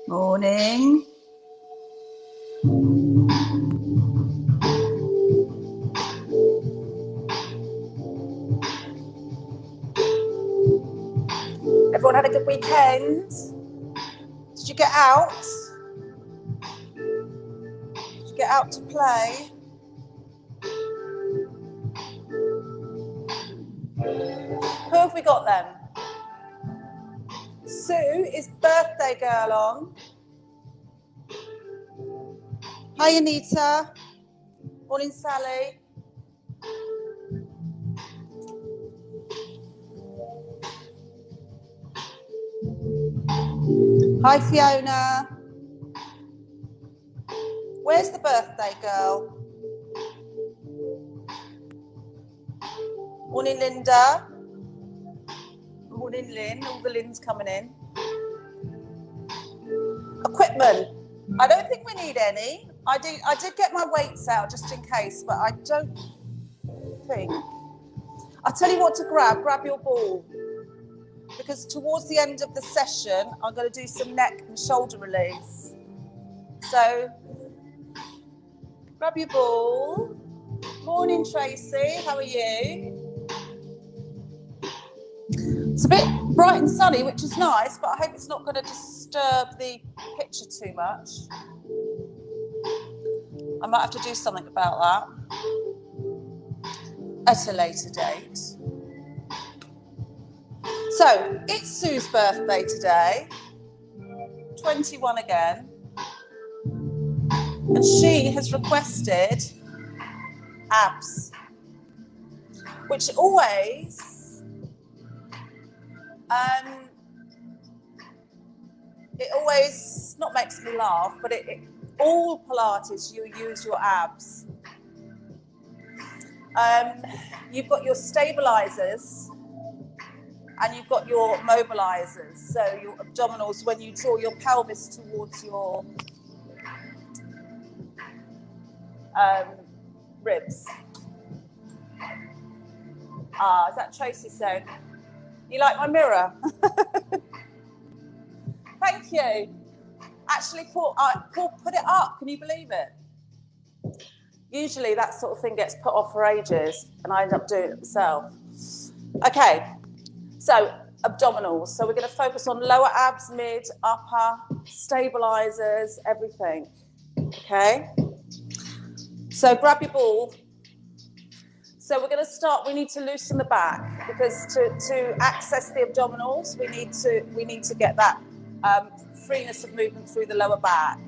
Morning. Everyone had a good weekend? Did you get out? Did you get out to play? Who have we got then? Sue is birthday girl on. Hi Anita. Morning Sally. Hi Fiona. Where's the birthday girl? Morning Linda. Morning Lynn. All the Lynn's coming in. Equipment. I don't think we need any. I did get my weights out just in case, but I don't think. I'll tell you what to grab. Grab your ball. Because towards the end of the session, I'm going to do some neck and shoulder release. So, grab your ball. Morning, Tracy. How are you? It's a bit bright and sunny, which is nice, but I hope it's not going to disturb the picture too much. I might have to do something about that at a later date. So, it's Sue's birthday today, 21 again, and she has requested abs, which always, it always not makes me laugh, but all Pilates, you use your abs. You've got your stabilizers and you've got your mobilizers. So your abdominals, when you draw your pelvis towards your ribs. Is that Tracy saying? You like my mirror? Thank you. Actually, Paul put it up. Can you believe it? Usually that sort of thing gets put off for ages, and I end up doing it myself. Okay, so abdominals. So we're going to focus on lower abs, mid, upper, stabilizers, everything. Okay? So grab your ball. So we're going to start, we need to loosen the back, because to access the abdominals, we need to get that freeness of movement through the lower back.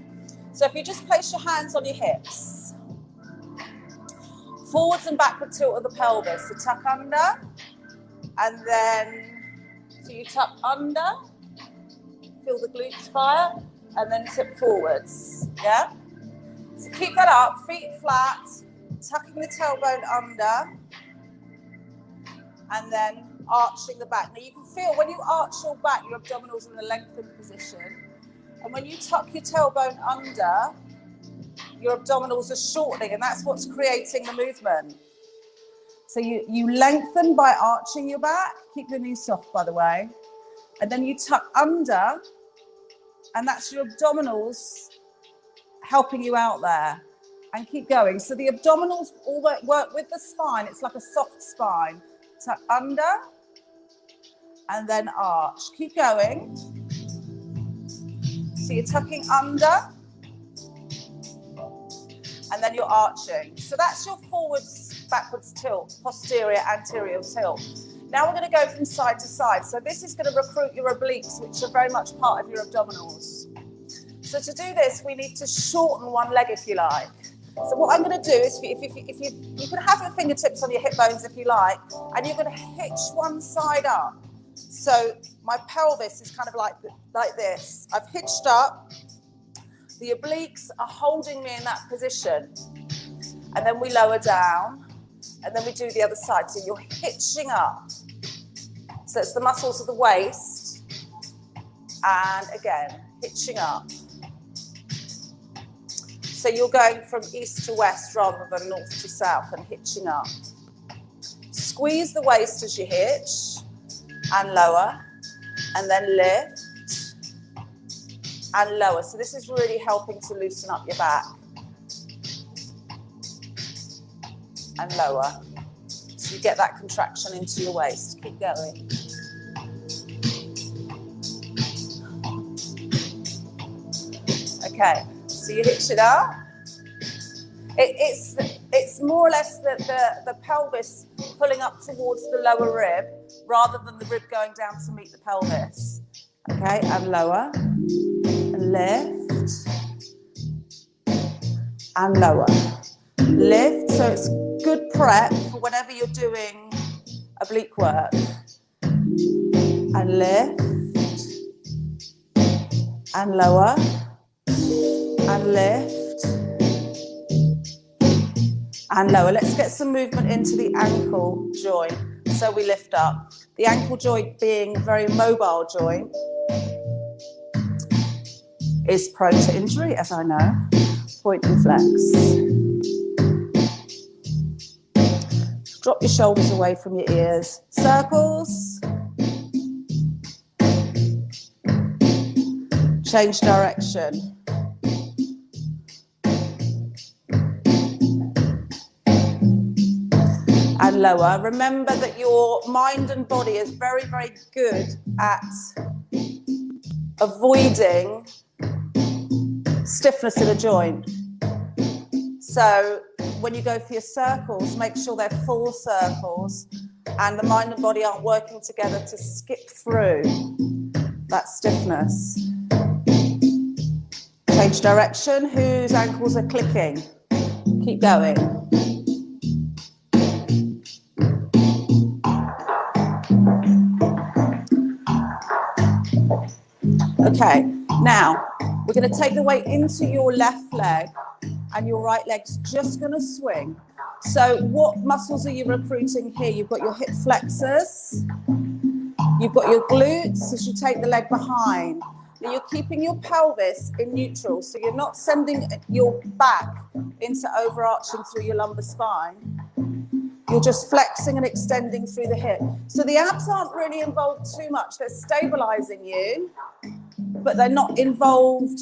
So if you just place your hands on your hips, forwards and backward tilt of the pelvis, so tuck under, and then, so you tuck under, feel the glutes fire, and then tip forwards, yeah? So keep that up, feet flat, tucking the tailbone under, and then arching the back. Now you can feel when you arch your back, your abdominals are in a lengthened position. And when you tuck your tailbone under, your abdominals are shortening, and that's what's creating the movement. So you lengthen by arching your back. Keep your knees soft, by the way. And then you tuck under, and that's your abdominals helping you out there. And keep going. So the abdominals all work with the spine. It's like a soft spine. Tuck under, and then arch. Keep going. So you're tucking under, and then you're arching. So that's your forwards, backwards tilt, posterior, anterior tilt. Now we're going to go from side to side. So this is going to recruit your obliques, which are very much part of your abdominals. So to do this, we need to shorten one leg if you like. So what I'm going to do is, if you can have your fingertips on your hip bones if you like, and you're going to hitch one side up. So my pelvis is kind of like this. I've hitched up. The obliques are holding me in that position. And then we lower down. And then we do the other side. So you're hitching up. So it's the muscles of the waist. And again, hitching up. So you're going from east to west rather than north to south and hitching up. Squeeze the waist as you hitch and lower, and then lift and lower. So this is really helping to loosen up your back. And lower. So you get that contraction into your waist. Keep going. Okay, so you hitch it up. It's more or less the pelvis pulling up towards the lower rib rather than the rib going down to meet the pelvis. Okay, and lower, and lift, and lower. Lift, so it's good prep for whenever you're doing oblique work. And lift, and lower, and lift, and lower. Let's get some movement into the ankle joint. So we lift up. The ankle joint being a very mobile joint is prone to injury, as I know. Point and flex. Drop your shoulders away from your ears. Circles. Change direction. And lower. Remember that your mind and body is very, very good at avoiding stiffness in a joint. So when you go for your circles, make sure they're full circles and the mind and body aren't working together to skip through that stiffness. Change direction. Whose ankles are clicking? Keep going. Okay, now we're going to take the weight into your left leg and your right leg's just going to swing. So what muscles are you recruiting here? You've got your hip flexors, you've got your glutes as you take the leg behind. Now you're keeping your pelvis in neutral, so you're not sending your back into overarching through your lumbar spine. You're just flexing and extending through the hip. So the abs aren't really involved too much. They're stabilizing you, but they're not involved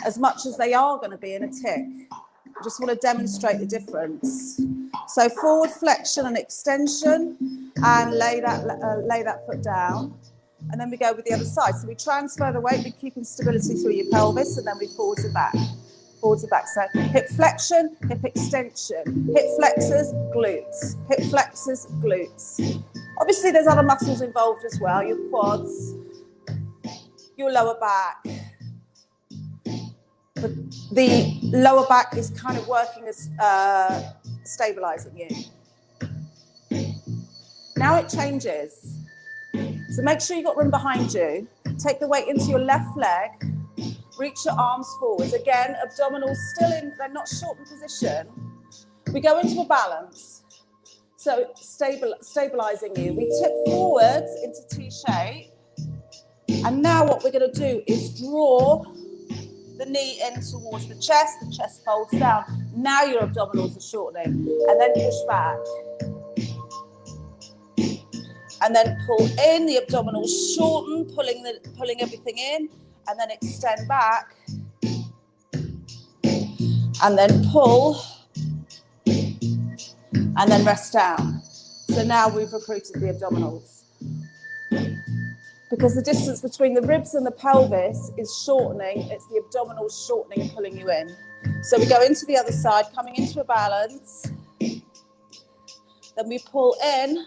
as much as they are going to be in a tick. I just want to demonstrate the difference. So forward flexion and extension, and lay that foot down. And then we go with the other side. So we transfer the weight, we're keeping stability through your pelvis, and then we forwards and back. Forwards and back. So hip flexion, hip extension, hip flexors, glutes, hip flexors, glutes. Obviously there's other muscles involved as well, your quads, your lower back. But the lower back is kind of working as stabilizing you. Now it changes. So make sure you've got room behind you. Take the weight into your left leg. Reach your arms forwards. Again, abdominals still in, they're not shortened position. We go into a balance. So stabilizing you. We tip forwards into T shape. And now what we're going to do is draw the knee in towards the chest folds down. Now your abdominals are shortening. And then push back. And then pull in, the abdominals shorten, pulling everything in, and then extend back. And then pull, and then rest down. So now we've recruited the abdominals. Because the distance between the ribs and the pelvis is shortening, it's the abdominals shortening and pulling you in. So we go into the other side, coming into a balance. Then we pull in.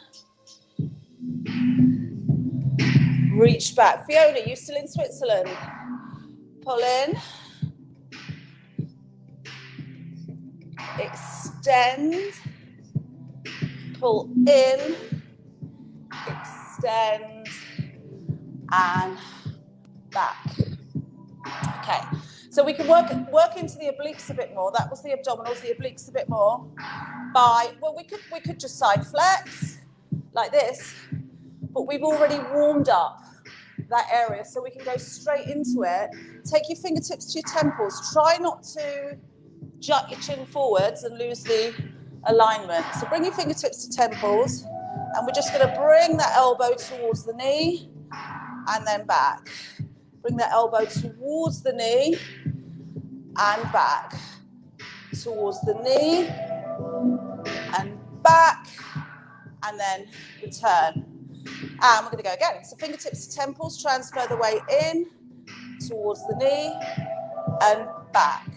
Reach back. Fiona, you still in Switzerland? Pull in. Extend. Pull in. Extend. And back. Okay. So we can work into the obliques a bit more. That was the abdominals, the obliques a bit more. Well, we could just side flex like this, but we've already warmed up that area, so we can go straight into it. Take your fingertips to your temples. Try not to jut your chin forwards and lose the alignment. So bring your fingertips to temples, and we're just going to bring that elbow towards the knee, and then back. Bring the elbow towards the knee and back. Towards the knee and back, and then return. And we're going to go again. So fingertips to temples, transfer the weight in, towards the knee and back.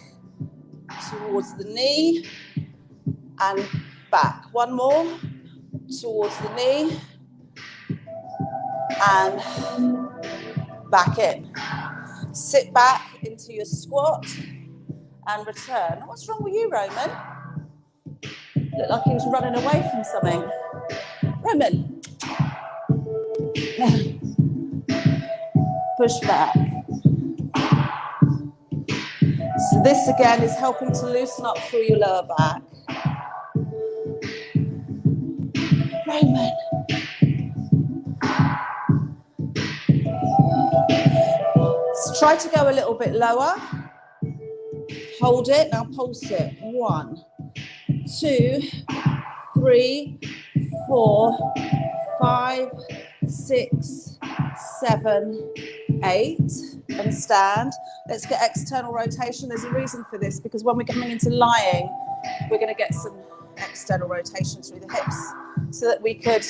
Towards the knee and back. One more. Towards the knee and back in. Sit back into your squat and return. What's wrong with you, Roman? Looked like he was running away from something. Roman. Push back. So this again is helping to loosen up through your lower back. Roman. So try to go a little bit lower. Hold it, now pulse it. 1, 2, 3, 4, 5, 6, 7, 8, and stand. Let's get external rotation. There's a reason for this, because when we're coming into lying, we're going to get some external rotation through the hips so that we can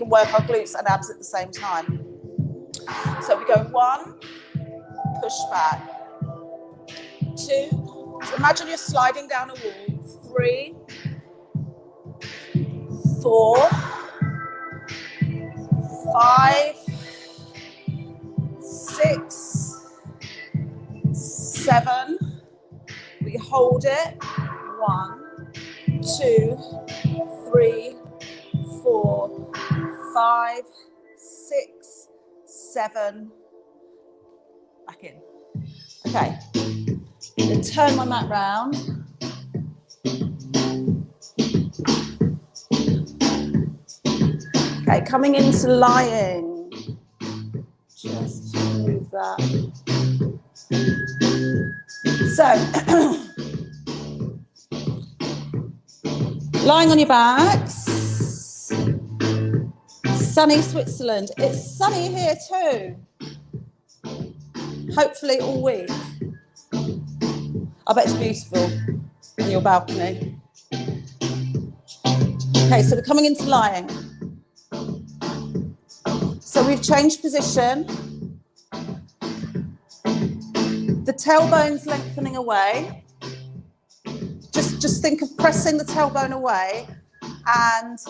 work our glutes and abs at the same time. So we go 1, push back. 2, so imagine you're sliding down a wall. 3, 4, 5, 6, 7. We hold it. 1, 2, 3, 4, 5, 6, 7. Back in. Okay. Then turn my mat round. Okay, coming into lying. Just move that. So, lying on your backs. Sunny Switzerland. It's sunny here too. Hopefully all week. I bet it's beautiful on your balcony. Okay, so we're coming into lying. So we've changed position. The tailbone's lengthening away. Just think of pressing the tailbone away, and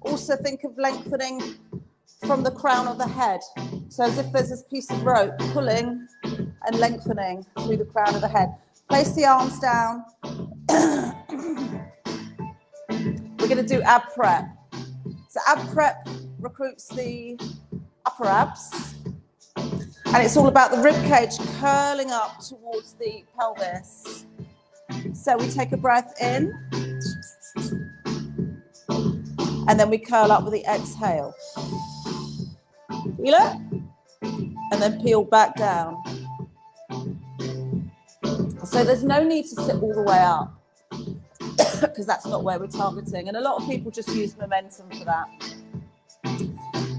also think of lengthening from the crown of the head. So as if there's this piece of rope pulling and lengthening through the crown of the head. Place the arms down. We're going to do ab prep. So ab prep recruits the upper abs. And it's all about the rib cage curling up towards the pelvis. So we take a breath in. And then we curl up with the exhale. Feel it? And then peel back down. So there's no need to sit all the way up, because that's not where we're targeting. And a lot of people just use momentum for that.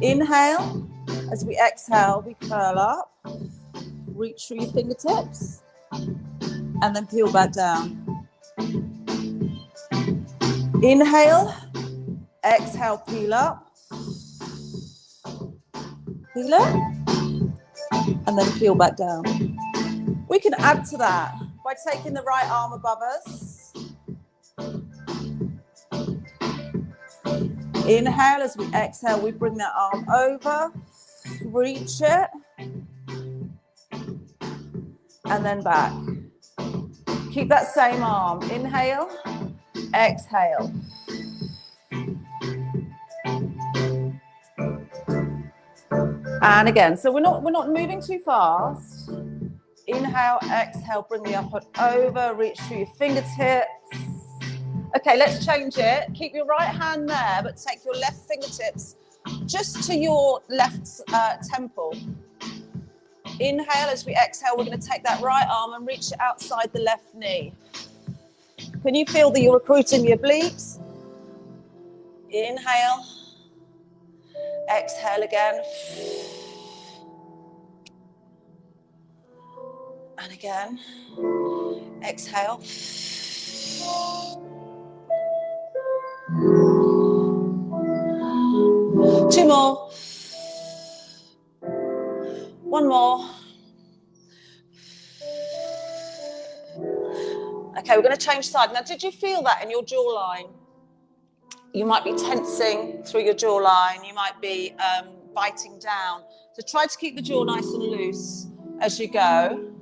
Inhale. As we exhale, we curl up. Reach through your fingertips. And then peel back down. Inhale. Exhale, peel up. Peel it. And then peel back down. We can add to that by taking the right arm above us. Inhale, as we exhale, we bring that arm over, reach it, and then back. Keep that same arm. Inhale, exhale. And again, so we're not moving too fast. Inhale, exhale, bring the upper over, reach through your fingertips. Okay, let's change it. Keep your right hand there, but take your left fingertips just to your left temple. Inhale, as we exhale, we're going to take that right arm and reach it outside the left knee. Can you feel that you're recruiting the obliques? Inhale. Exhale again. And again. Exhale. Two more. One more. Okay, we're going to change side. Now, did you feel that in your jawline? You might be tensing through your jawline. You might be biting down. So try to keep the jaw nice and loose as you go.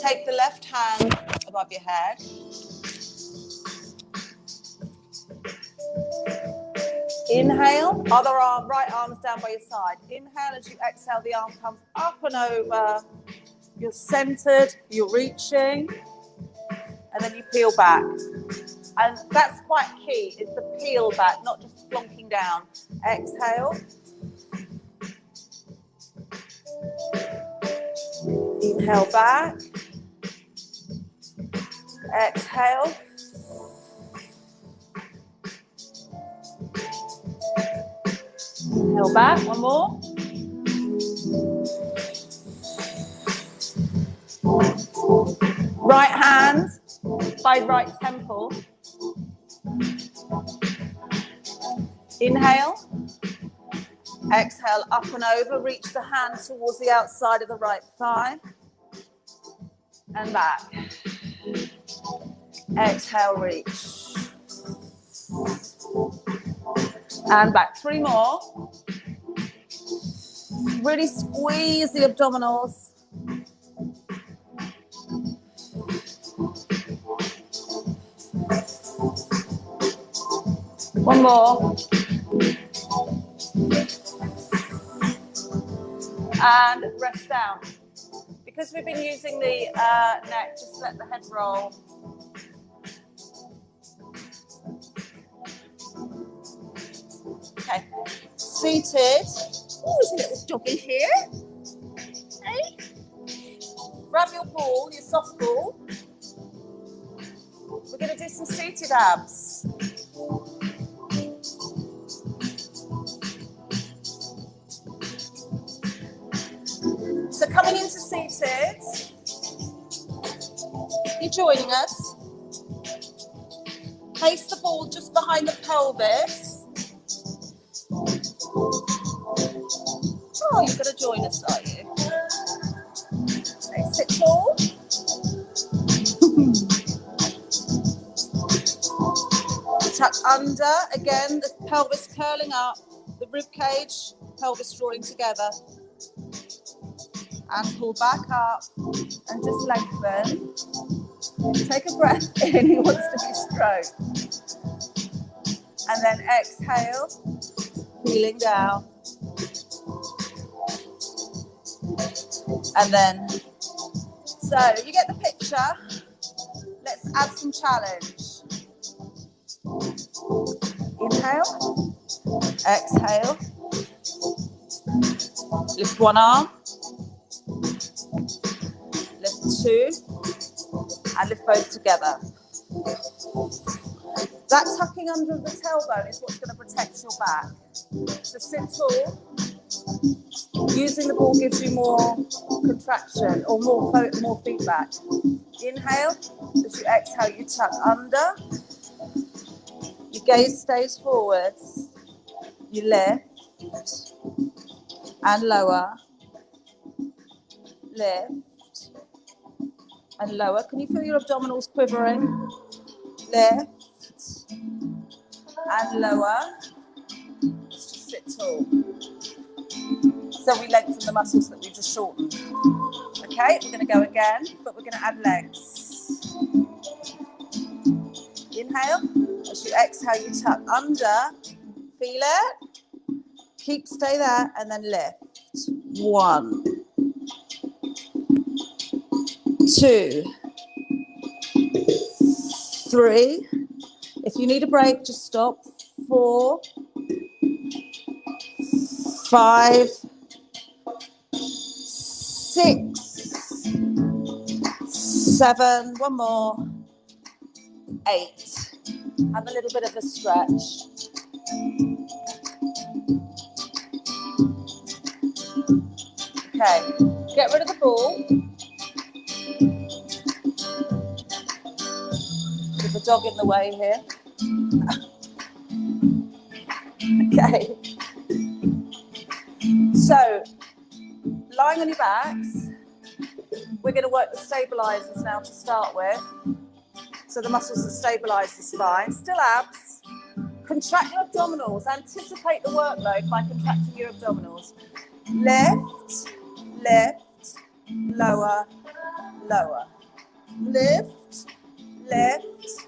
Take the left hand above your head. Inhale, other arm, right arm's down by your side. Inhale, as you exhale, the arm comes up and over. You're centered, you're reaching, and then you peel back. And that's quite key, is the peel back, not just plonking down. Exhale. Inhale back. Exhale. Inhale back, one more. Right hand by right temple. Inhale. Exhale, up and over. Reach the hand towards the outside of the right thigh. And back. Exhale, reach. And back. Three more. Really squeeze the abdominals. One more. And rest down. Because we've been using the neck, just let the head roll. Okay. Seated. Oh, there's a little doggy here. Hey. Grab your ball, your soft ball. We're going to do some seated abs. So coming into seated, you're joining us. Place the ball just behind the pelvis. Oh, you're going to join us, are you? Okay, sit tall. Tuck under, again, the pelvis curling up, the rib cage, pelvis drawing together. And pull back up and just lengthen. Take a breath in, he wants to be stroked. And then exhale, feeling down. And then, so you get the picture. Let's add some challenge. Inhale, exhale. Lift one arm. Lift two, and lift both together. That tucking under the tailbone is what's going to protect your back. So sit tall. Using the ball gives you more contraction or more feedback. Inhale, as you exhale, you tuck under. Your gaze stays forwards. You lift and lower. Lift and lower. Can you feel your abdominals quivering? Lift and lower. Let's just sit tall. So we lengthen the muscles that we just shortened. Okay, we're going to go again, but we're going to add legs. Inhale. As you exhale, you tuck under. Feel it. Stay there, and then lift. 1, 2, 3. If you need a break, just stop. 4, 5, 6, 7. One more. 8. Have a little bit of a stretch. Okay, get rid of the ball. with the dog in the way here. Okay. So, lying on your backs, we're going to work the stabilizers now to start with. So the muscles that stabilize the spine. Still abs. Contract your abdominals. Anticipate the workload by contracting your abdominals. Lift, lift, lower, lower. Lift, lift,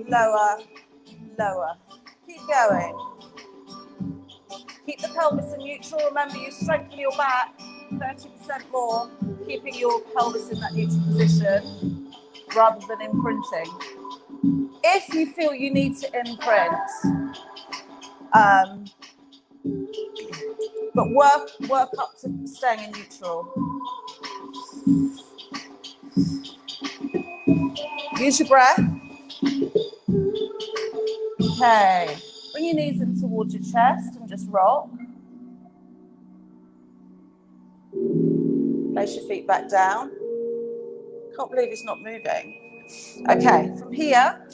lower, lower. Keep going. Keep the pelvis in neutral. Remember, you strengthen your back 30% more, keeping your pelvis in that neutral position rather than imprinting. If you feel you need to imprint, but work up to staying in neutral. Use your breath. Okay. Bring your knees in towards your chest and just rock. Place your feet back down. Can't believe it's not moving. Okay, from here,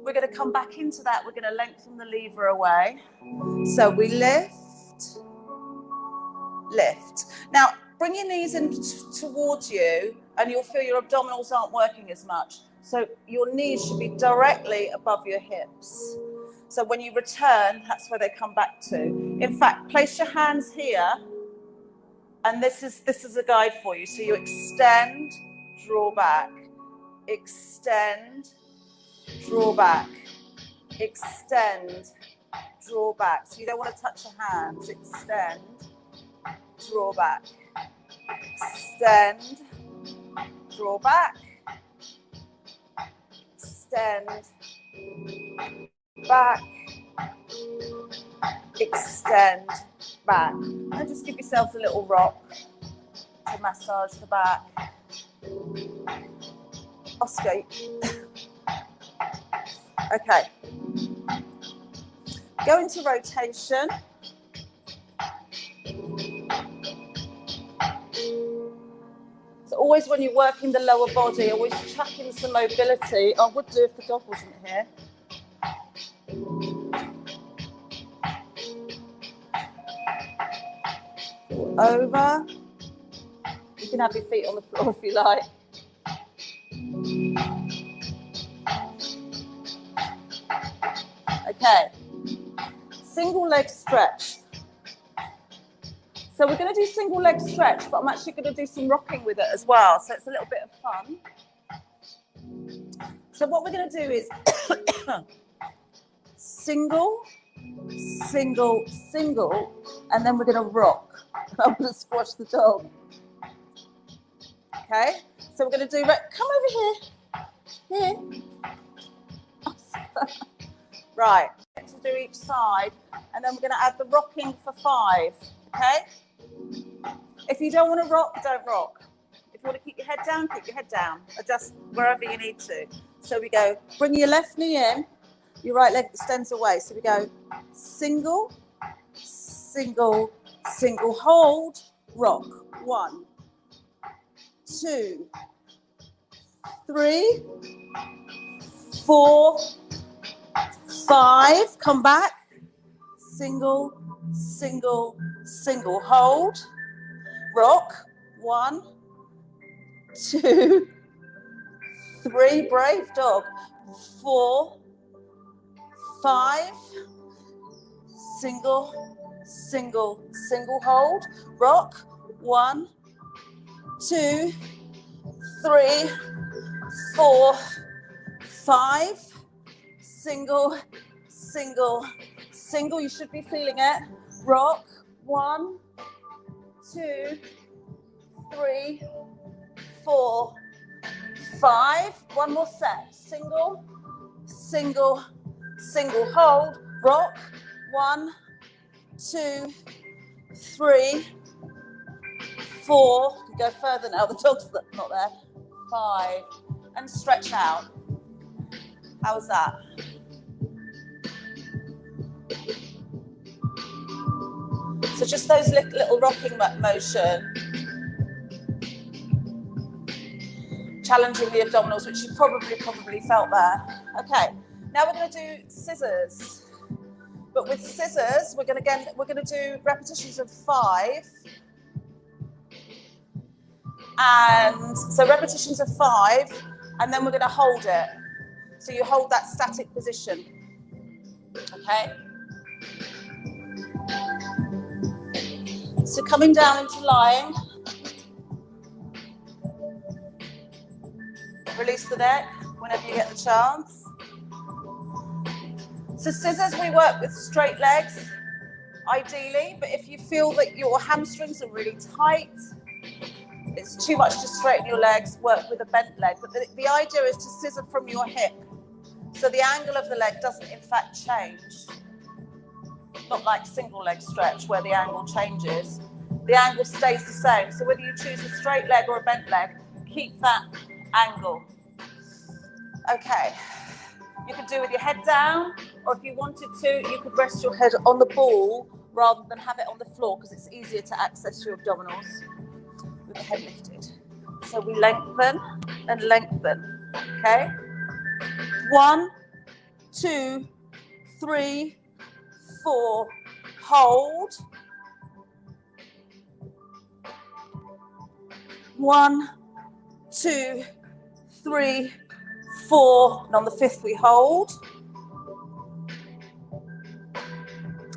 we're going to come back into that. We're going to lengthen the lever away. So we lift, lift. Now, bring your knees in towards you, and you'll feel your abdominals aren't working as much. So your knees should be directly above your hips. So when you return, that's where they come back to. In fact, place your hands here, and this is a guide for you. So you extend, draw back, extend, draw back, extend, draw back. So you don't want to touch your hands. Extend, draw back, extend, draw back, extend, back, extend, back. And just give yourselves a little rock to massage the back. Oscar. Okay. Go into rotation. So always when you're working the lower body, always chuck in some mobility. I would do if the dog wasn't here. Over. You can have your feet on the floor if you like. Okay. Single leg stretch. So we're going to do single leg stretch, but I'm actually going to do some rocking with it as well. So it's a little bit of fun. So what we're going to do is single, single, single, and then we're going to rock. I'm going to squash the dog. Okay, so we're going to do, come over here, here. Right, to do each side, and then we're going to add the rocking for 5, okay? If you don't want to rock, don't rock. If you want to keep your head down, keep your head down. Adjust wherever you need to. So we go, bring your left knee in, your right leg extends away. So we go single, single, single, hold, rock. 1, 2, 3, 4, 5. Come back. Single, single, single. Hold. Rock. 1, 2, 3. Brave dog. 4, 5. Single, single, single. Hold. Rock. 1, 2, 3, 4, 5. Single, single, single. You should be feeling it. Rock. 1, 2, 3, 4, 5. One more set. Single, single, single. Hold. Rock. 1, 2, 3, 4. You go further now. The dog's not there. 5. And stretch out. How was that? So just those little rocking motion. challenging the abdominals, which you probably felt there. Okay, now we're going to do scissors. But with scissors, we're going to do repetitions of 5. And so repetitions of 5, and then we're going to hold it. So you hold that static position. Okay? So coming down into lying. Release the neck whenever you get the chance. So scissors, we work with straight legs, ideally, but if you feel that your hamstrings are really tight, it's too much to straighten your legs, work with a bent leg. But the idea is to scissor from your hip. So the angle of the leg doesn't in fact change. Not like single leg stretch where the angle changes. The angle stays the same. So whether you choose a straight leg or a bent leg, keep that angle. Okay. You could do with your head down, or if you wanted to, you could rest your head on the ball rather than have it on the floor because it's easier to access your abdominals with the head lifted. So we lengthen and lengthen, okay? 1, 2, 3, 4, hold. 1, 2, 3, 4, and on the 5th we hold.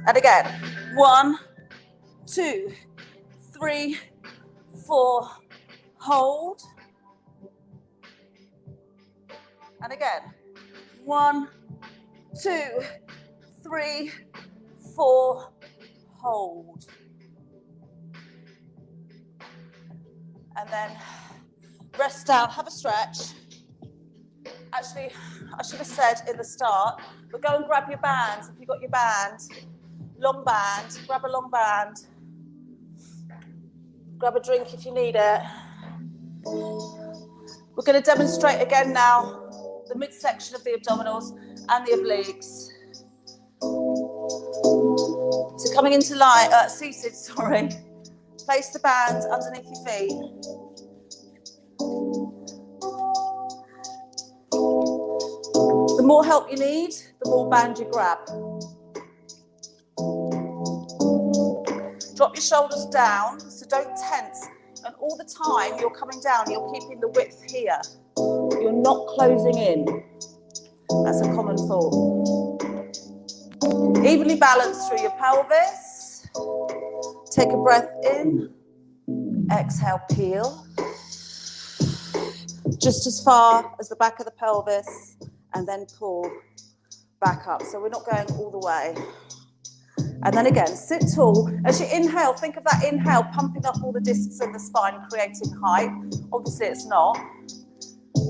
And again, 1, 2, 3, 4, hold. And again, 1, 2, 3, 4, hold. And then rest down, have a stretch. Actually, I should have said in the start, but go and grab your bands. If you've got your band, long band, grab a long band. Grab a drink if you need it. We're going to demonstrate again now the midsection of the abdominals and the obliques. So coming into seated, place the band underneath your feet. The more help you need, the more band you grab. Drop your shoulders down, so don't tense. And all the time you're coming down, you're keeping the width here. You're not closing in. That's a common thought. Evenly balanced through your pelvis. Take a breath in. Exhale, peel. Just as far as the back of the pelvis. And then pull back up. So we're not going all the way. And then again, sit tall. As you inhale, think of that inhale pumping up all the discs in the spine, creating height. Obviously it's not,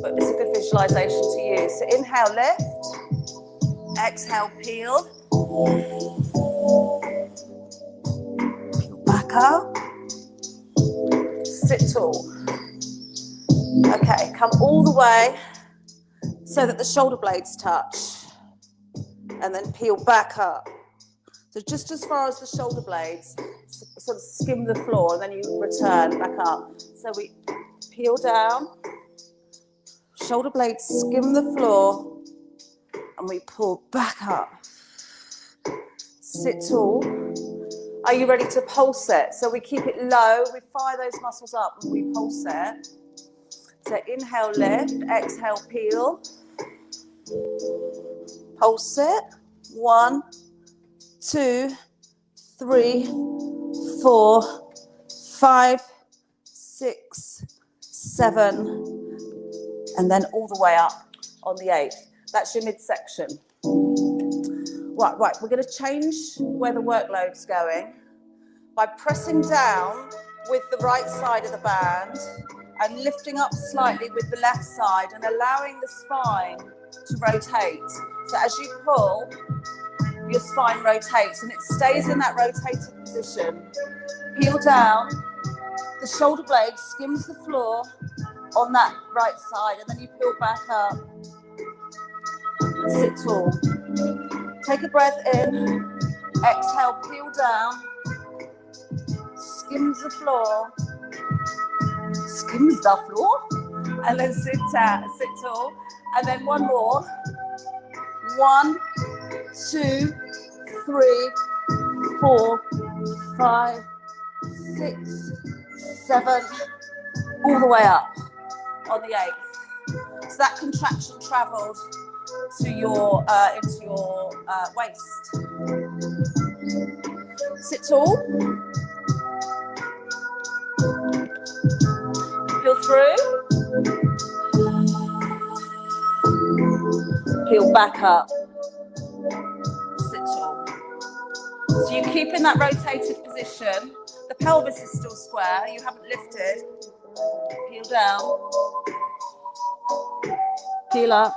but it's a good visualization to use. So inhale, lift. Exhale, peel. Peel back up. Sit tall. Okay, come all the way so that the shoulder blades touch. And then peel back up. So just as far as the shoulder blades, sort of skim the floor, and then you return back up. So we peel down, shoulder blades skim the floor, and we pull back up. Sit tall. Are you ready to pulse it? So we keep it low, we fire those muscles up, and we pulse it. So inhale, lift, exhale, peel. Pulse it. 1, 2, 3, 4, 5, 6, 7, and then all the way up on the 8th. That's your midsection. Right, we're going to change where the workload's going by pressing down with the right side of the band and lifting up slightly with the left side and allowing the spine to rotate. So as you pull, your spine rotates and it stays in that rotated position. Peel down, the shoulder blade skims the floor on that right side, and then you peel back up. Sit tall. Take a breath in, exhale, peel down, skims the floor. Skims the floor? And then sit tall. And then one more. 1, 2, 3, 4, 5, 6, 7, all the way up on the 8th. So that contraction travelled to your into your waist. Sit tall. Peel through. Peel back up. Sit tall. So you keep in that rotated position. The pelvis is still square. You haven't lifted. Peel down. Peel up.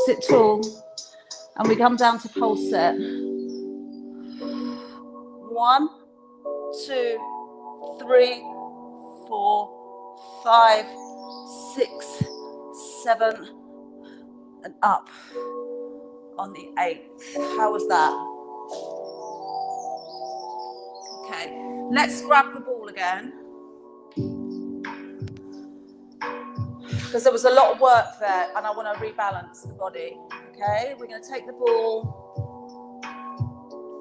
Sit tall. And we come down to pulse set. 1, 2, 3, 4, 5, 6, 7, and up on the 8th. How was that? Okay, let's grab the ball again. Because there was a lot of work there and I want to rebalance the body. Okay, we're going to take the ball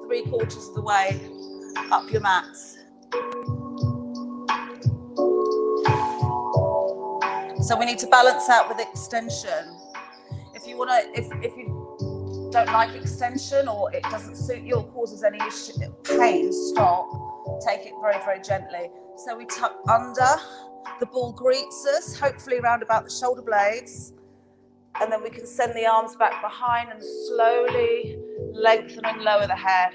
3/4 of the way up your mat. So we need to balance out with extension. If you want to, if you don't like extension or it doesn't suit you or causes any pain, stop. Take it very, very gently. So we tuck under, the ball greets us, hopefully around about the shoulder blades. And then we can send the arms back behind and slowly lengthen and lower the head.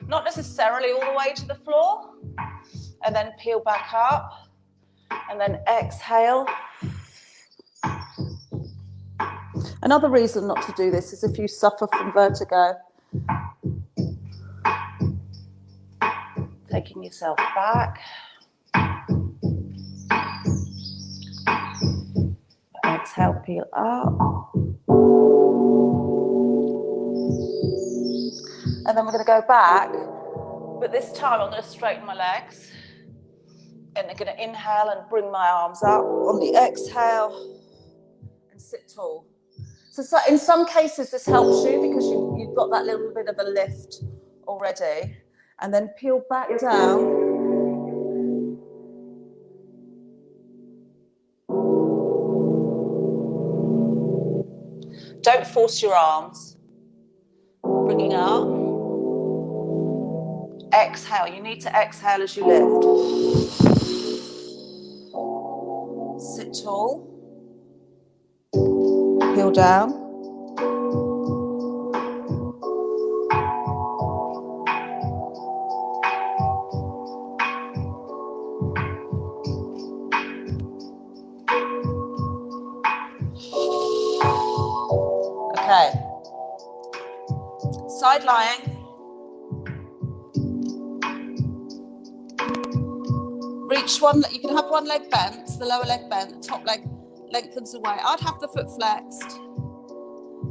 Not necessarily all the way to the floor. And then peel back up. And then exhale. Another reason not to do this is if you suffer from vertigo. Taking yourself back. Exhale, peel up. And then we're going to go back, but this time I'm going to straighten my legs. And I'm going to inhale and bring my arms up on the exhale and sit tall. So in some cases this helps you because you've got that little bit of a lift already. And then peel back down. Don't force your arms. Bringing up. Exhale. You need to exhale as you lift. Sit tall. Peel down. Okay. Side lying. Reach one, you can have one leg bent, the lower leg bent, the top leg lengthens away. I'd have the foot flexed.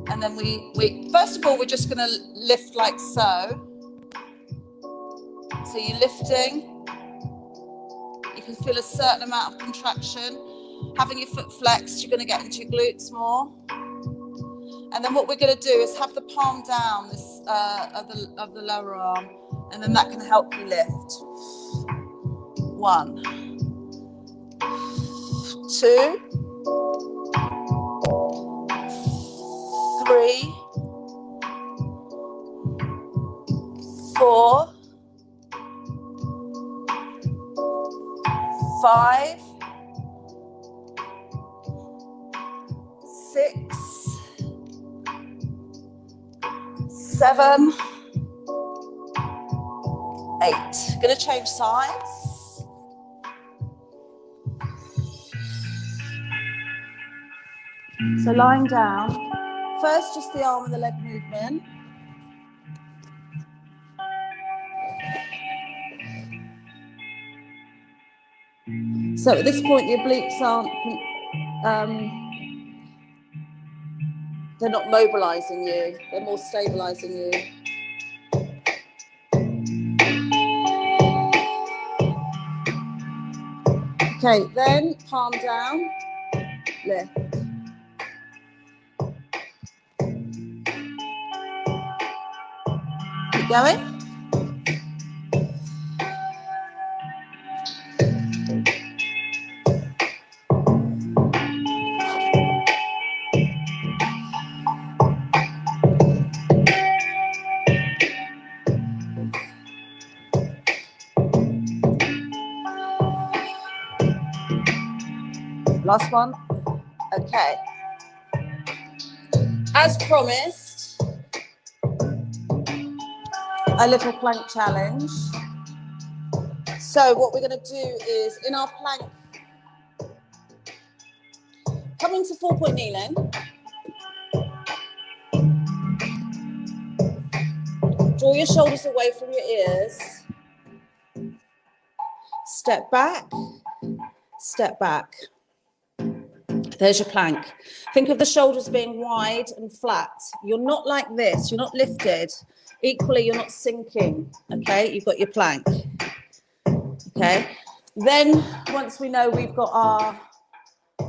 And then we first of all, we're just going to lift like so. So you're lifting. You can feel a certain amount of contraction. Having your foot flexed, you're going to get into your glutes more. And then what we're going to do is have the palm down this of the lower arm, and then that can help you lift. 1, 2, 3, 4, 5, 6, 7, 8. Going to change sides. So lying down, first just the arm and the leg movement. So at this point your obliques aren't, they're not mobilising you, they're more stabilising you. Okay, then palm down, lift. Keep going. Last one. Okay. As promised, a little plank challenge. So what we're going to do is, in our plank, come into 4-point kneeling. Draw your shoulders away from your ears. Step back, step back. There's your plank. Think of the shoulders being wide and flat. You're not like this, you're not lifted. Equally, you're not sinking, okay? You've got your plank, okay? Then, once we know we've got our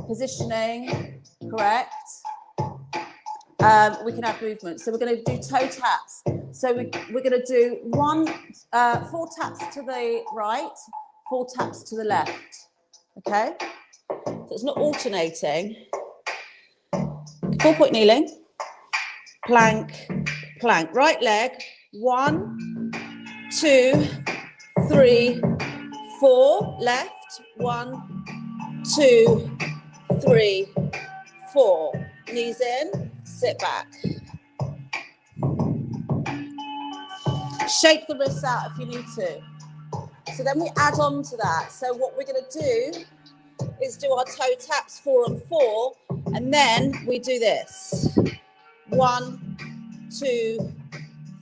positioning correct, we can add movement. So we're going to do toe taps. So we're going to do 4 taps to the right, 4 taps to the left, okay? So it's not alternating. 4-point kneeling, plank, plank. Right leg, 1, 2, 3, 4. Left, 1, 2, 3, 4. Knees in, sit back. Shake the wrists out if you need to. So then we add on to that. So what we're going to do is do our toe taps 4 and 4, and then we do this. 1, 2,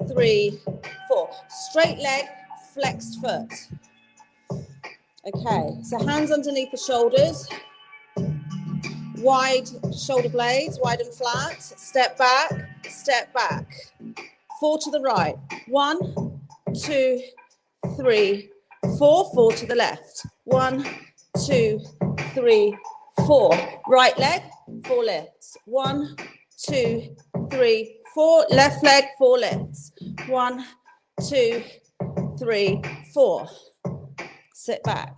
3, 4. Straight leg, flexed foot. Okay, so hands underneath the shoulders. Wide shoulder blades, wide and flat. Step back, step back. 4 to the right. 1, 2, 3, 4. 4 to the left. 1, 2, 3, 4. Right leg, 4 lifts. 1, 2, 3, 4. Left leg, 4 lifts. 1, 2, 3, 4. Sit back.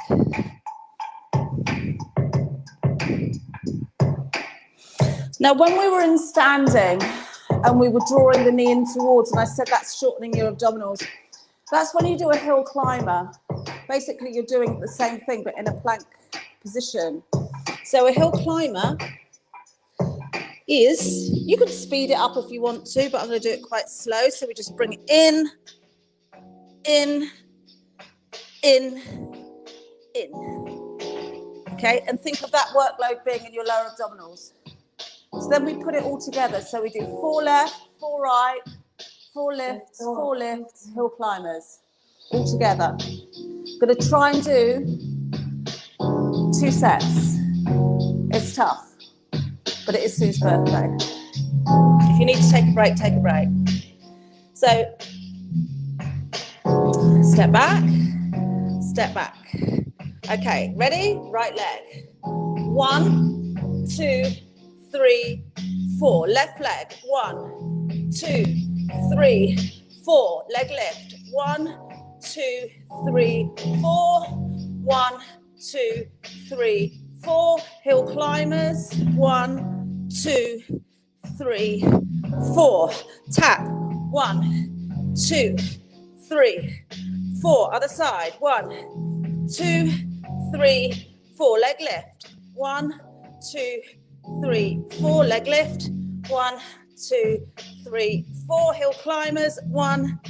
Now, when we were in standing and we were drawing the knee in towards, and I said that's shortening your abdominals, that's when you do a hill climber. Basically, you're doing the same thing, but in a plank position. So a hill climber is, you can speed it up if you want to, but I'm going to do it quite slow. So we just bring it in, in, in, in. Okay, and think of that workload being in your lower abdominals. So then we put it all together. So we do 4 left, 4 right, 4 lifts, 4 lifts, hill climbers, all together. Going to try and do 2 sets. It's tough, but it is Sue's birthday. If you need to take a break, take a break. So step back, step back. Okay, ready? Right leg. 1, 2, 3, 4. Left leg. 1, 2, 3, 4. Leg lift. 1, 2, 3, 4. 1, 2, 3, 4. Hill climbers. 1, 2, 3, 4. Tap. 1, 2, 3, 4. Other side. 1, 2, 3, 4. Leg lift. 1, 2, 3, 4. Leg lift. 1, 2, 3, 4. Hill climbers. 1,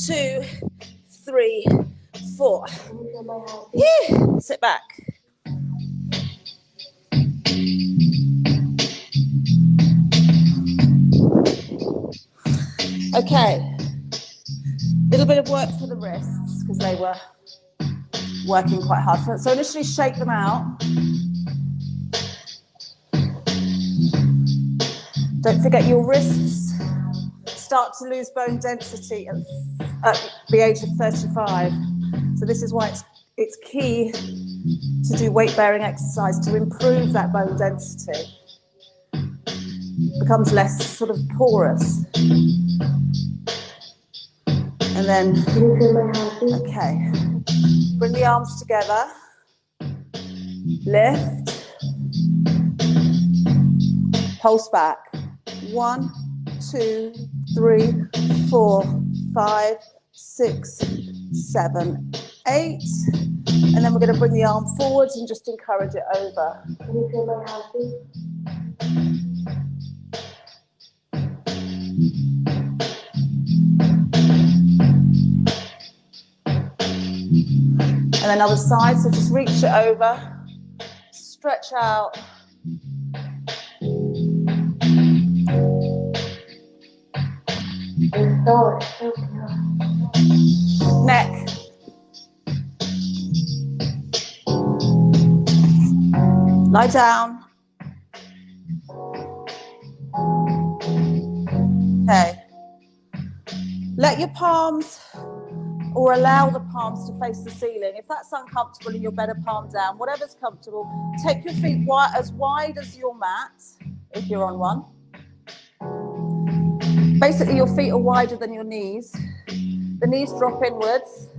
2, 3, 4. Yeah. Sit back. Okay. Little bit of work for the wrists because they were working quite hard. So initially shake them out. Don't forget your wrists start to lose bone density at the age of 35. So this is why it's key to do weight-bearing exercise to improve that bone density. Becomes less sort of porous. And then, okay, bring the arms together, lift, pulse back. 1, 2, 3, 4, 5, 6, 7, 8. And then we're going to bring the arm forwards and just encourage it over. Can you feel my heartbeat? And then other side, so just reach it over, stretch out. Neck. Lie down. Okay. Let your palms, or allow the palms to face the ceiling. If that's uncomfortable and you're better palm down, whatever's comfortable, take your feet as wide as your mat, if you're on one. Basically, your feet are wider than your knees. The knees drop inwards.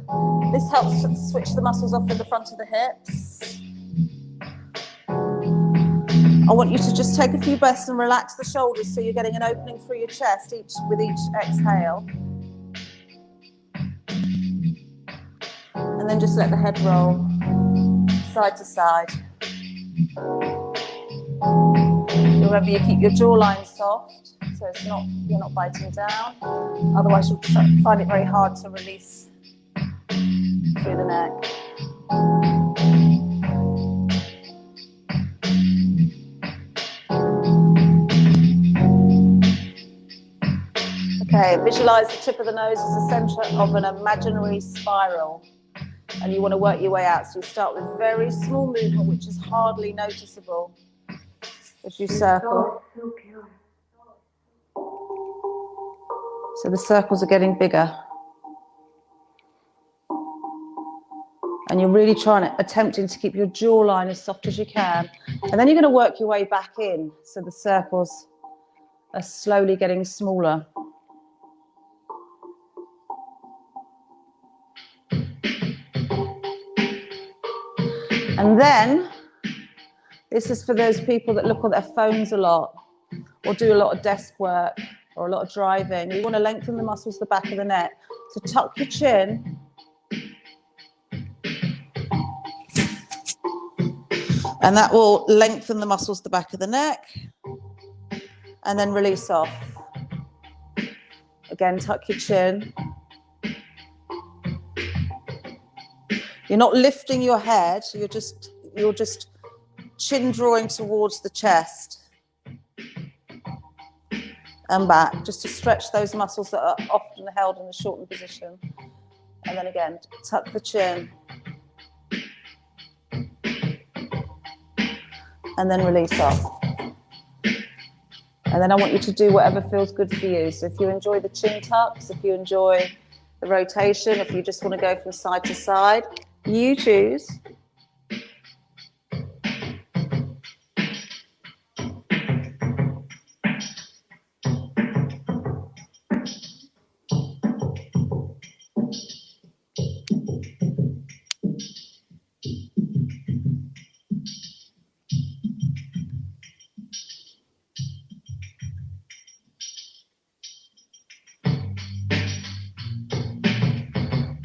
This helps to switch the muscles off in the front of the hips. I want you to just take a few breaths and relax the shoulders so you're getting an opening through your chest with each exhale. And then just let the head roll side to side. Remember, you keep your jawline soft, so you're not biting down. Otherwise, you'll find it very hard to release through the neck. Okay, visualize the tip of the nose as the center of an imaginary spiral. And you want to work your way out. So you start with very small movement, which is hardly noticeable as you circle. So the circles are getting bigger. And you're really attempting to keep your jawline as soft as you can. And then you're going to work your way back in. So the circles are slowly getting smaller. And then, this is for those people that look at their phones a lot, or do a lot of desk work, or a lot of driving. You want to lengthen the muscles at the back of the neck. So tuck your chin. And that will lengthen the muscles at the back of the neck. And then release off. Again, tuck your chin. You're not lifting your head, you're just chin drawing towards the chest. And back, just to stretch those muscles that are often held in a shortened position. And then again, tuck the chin. And then release off. And then I want you to do whatever feels good for you. So if you enjoy the chin tucks, if you enjoy the rotation, if you just want to go from side to side, you choose.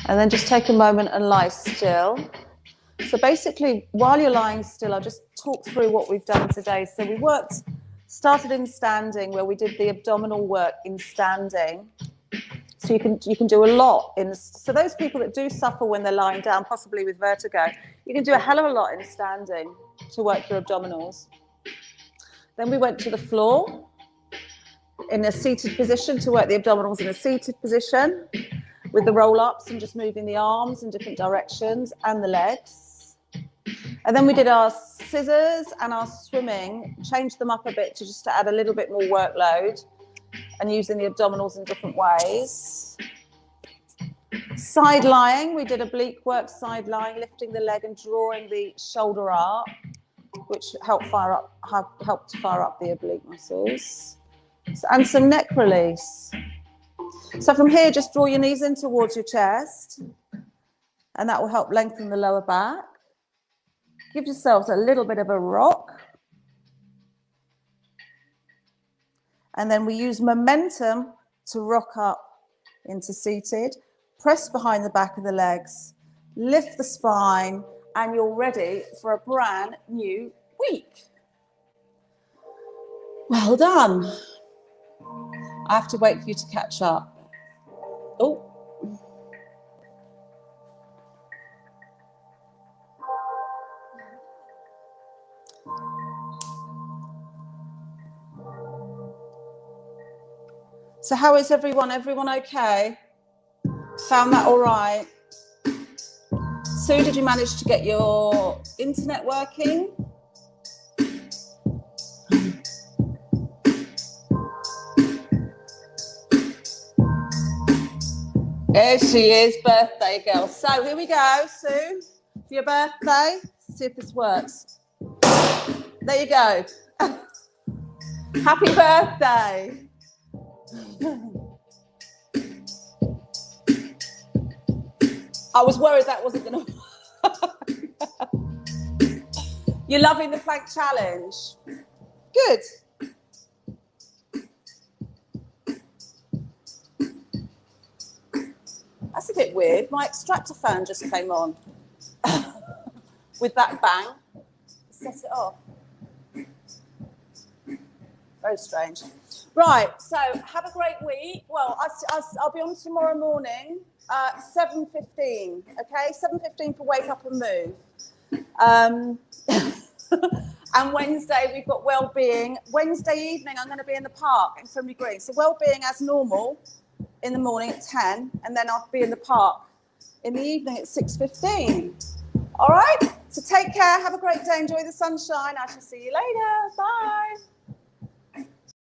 And then just take a moment and lie still. So basically, while you're lying still, I'll just talk through what we've done today. So we started in standing, where we did the abdominal work in standing. So you can do a lot so those people that do suffer when they're lying down, possibly with vertigo, you can do a hell of a lot in standing to work your abdominals. Then we went to the floor in a seated position to work the abdominals in a seated position, with the roll-ups and just moving the arms in different directions and the legs. And then we did our scissors and our swimming, changed them up a bit to add a little bit more workload and using the abdominals in different ways. Side lying, we did oblique work, side lying, lifting the leg and drawing the shoulder up, which helped to fire up the oblique muscles. And some neck release. So from here, just draw your knees in towards your chest, and that will help lengthen the lower back. Give yourselves a little bit of a rock. And then we use momentum to rock up into seated. Press behind the back of the legs, lift the spine, and you're ready for a brand new week. Well done. I have to wait for you to catch up. Oh. So how is everyone? Everyone okay? Found that all right? Sue, did you manage to get your internet working? There she is, birthday girl. So here we go, Sue, for your birthday. Let's see if this works. There you go. Happy birthday. I was worried that wasn't going to work. You're loving the plank challenge? Good. That's a bit weird. My extractor fan just came on with that bang. Set it off. Very strange. Right, so have a great week. Well, I'll be on tomorrow morning, 7:15, okay? 7:15 for Wake Up and Move. And Wednesday, we've got Wellbeing. Wednesday evening, I'm going to be in the park in Frimley Green. So Wellbeing as normal in the morning at 10, and then I'll be in the park in the evening at 6:15. All right? So take care. Have a great day. Enjoy the sunshine. I shall see you later. Bye.